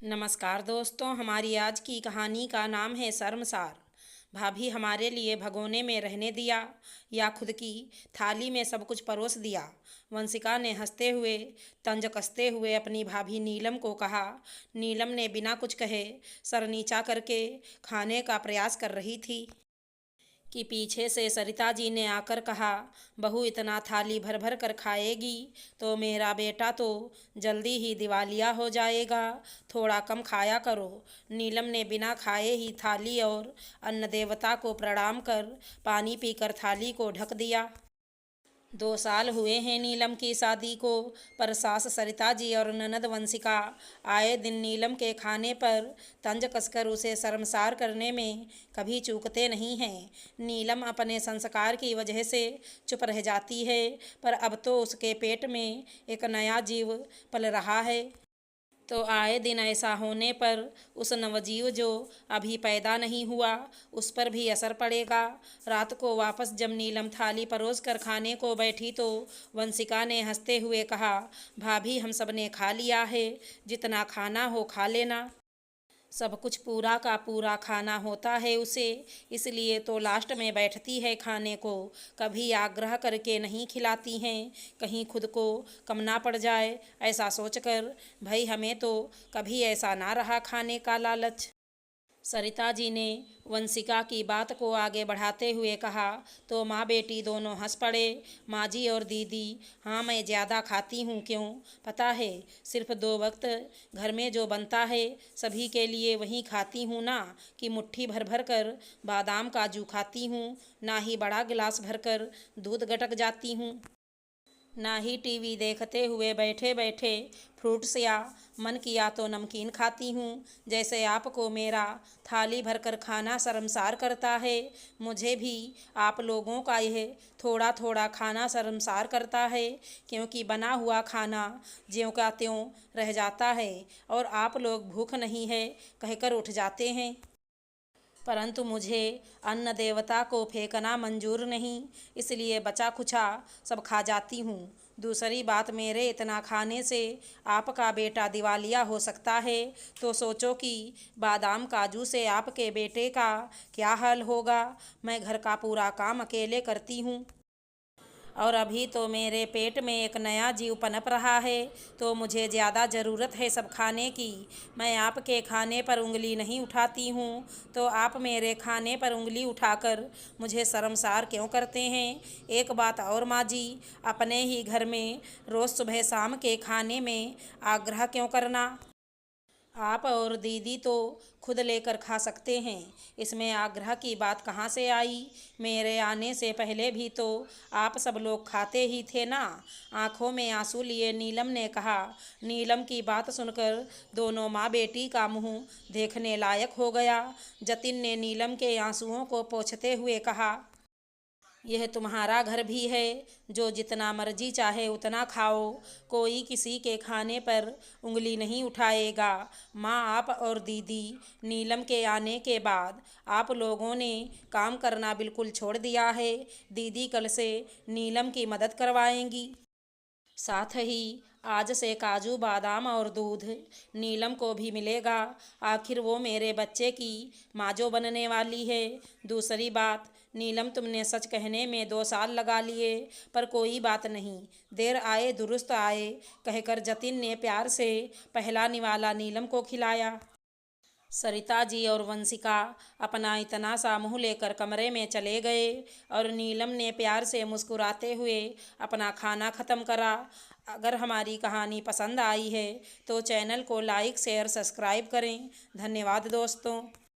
नमस्कार दोस्तों, हमारी आज की कहानी का नाम है शर्मसार। भाभी हमारे लिए भगोने में रहने दिया या खुद की थाली में सब कुछ परोस दिया। वंशिका ने हंसते हुए तंज कसते हुए अपनी भाभी नीलम को कहा। नीलम ने बिना कुछ कहे सर नीचा करके खाने का प्रयास कर रही थी कि पीछे से सरिता जी ने आकर कहा, बहू इतना थाली भर भर कर खाएगी तो मेरा बेटा तो जल्दी ही दिवालिया हो जाएगा, थोड़ा कम खाया करो। नीलम ने बिना खाए ही थाली और अन्न देवता को प्रणाम कर पानी पीकर थाली को ढक दिया। 2 साल हुए हैं नीलम की शादी को, पर सास सरिता जी और ननद वंशिका आए दिन नीलम के खाने पर तंज कसकर उसे शर्मसार करने में कभी चूकते नहीं हैं। नीलम अपने संस्कार की वजह से चुप रह जाती है, पर अब तो उसके पेट में एक नया जीव पल रहा है। तो आए दिन ऐसा होने पर उस नवजीव जो अभी पैदा नहीं हुआ उस पर भी असर पड़ेगा। रात को वापस जब नीलम थाली परोस कर खाने को बैठी तो वंशिका ने हंसते हुए कहा, भाभी हम सब ने खा लिया है, जितना खाना हो खा लेना। सब कुछ पूरा का पूरा खाना होता है उसे, इसलिए तो लास्ट में बैठती है खाने को। कभी आग्रह करके नहीं खिलाती हैं, कहीं खुद को कम ना पड़ जाए ऐसा सोचकर। भाई हमें तो कभी ऐसा ना रहा खाने का लालच। सरिता जी ने वंशिका की बात को आगे बढ़ाते हुए कहा तो माँ बेटी दोनों हंस पड़े। माँ जी और दीदी, हाँ मैं ज़्यादा खाती हूँ, क्यों पता है, सिर्फ 2 वक्त घर में जो बनता है सभी के लिए वही खाती हूँ ना, कि मुट्ठी भर भर कर बादाम काजू खाती हूँ, ना ही बड़ा गिलास भर कर दूध गटक जाती हूँ, ना ही टीवी देखते हुए बैठे बैठे फ्रूट्स या मन किया तो नमकीन खाती हूँ। जैसे आपको मेरा थाली भरकर खाना शर्मसार करता है, मुझे भी आप लोगों का यह थोड़ा थोड़ा खाना शर्मसार करता है, क्योंकि बना हुआ खाना ज्यों का त्यों रह जाता है और आप लोग भूख नहीं है कहकर उठ जाते हैं। परंतु मुझे अन्न देवता को फेंकना मंजूर नहीं, इसलिए बचा खुचा सब खा जाती हूँ। दूसरी बात, मेरे इतना खाने से आपका बेटा दिवालिया हो सकता है, तो सोचो कि बादाम काजू से आपके बेटे का क्या हाल होगा। मैं घर का पूरा काम अकेले करती हूँ और अभी तो मेरे पेट में एक नया जीव पनप रहा है, तो मुझे ज़्यादा ज़रूरत है सब खाने की। मैं आपके खाने पर उंगली नहीं उठाती हूँ, तो आप मेरे खाने पर उंगली उठाकर मुझे शर्मसार क्यों करते हैं। एक बात और माँ जी, अपने ही घर में रोज़ सुबह शाम के खाने में आग्रह क्यों करना। आप और दीदी तो खुद लेकर खा सकते हैं, इसमें आग्रह की बात कहाँ से आई। मेरे आने से पहले भी तो आप सब लोग खाते ही थे ना। आंखों में आंसू लिए नीलम ने कहा। नीलम की बात सुनकर दोनों माँ बेटी का मुंह देखने लायक हो गया। जतिन ने नीलम के आंसुओं को पोंछते हुए कहा, यह तुम्हारा घर भी है, जो जितना मर्जी चाहे उतना खाओ, कोई किसी के खाने पर उंगली नहीं उठाएगा। माँ, आप और दीदी, नीलम के आने के बाद आप लोगों ने काम करना बिल्कुल छोड़ दिया है। दीदी कल से नीलम की मदद करवाएंगी, साथ ही आज से काजू बादाम और दूध नीलम को भी मिलेगा। आखिर वो मेरे बच्चे की माँ जो बनने वाली है। दूसरी बात, नीलम तुमने सच कहने में 2 साल लगा लिए, पर कोई बात नहीं, देर आए दुरुस्त आए कहकर जतिन ने प्यार से पहला निवाला नीलम को खिलाया। सरिता जी और वंशिका अपना इतना सा मुँह लेकर कमरे में चले गए और नीलम ने प्यार से मुस्कुराते हुए अपना खाना ख़त्म करा। अगर हमारी कहानी पसंद आई है तो चैनल को लाइक शेयर सब्सक्राइब करें। धन्यवाद दोस्तों।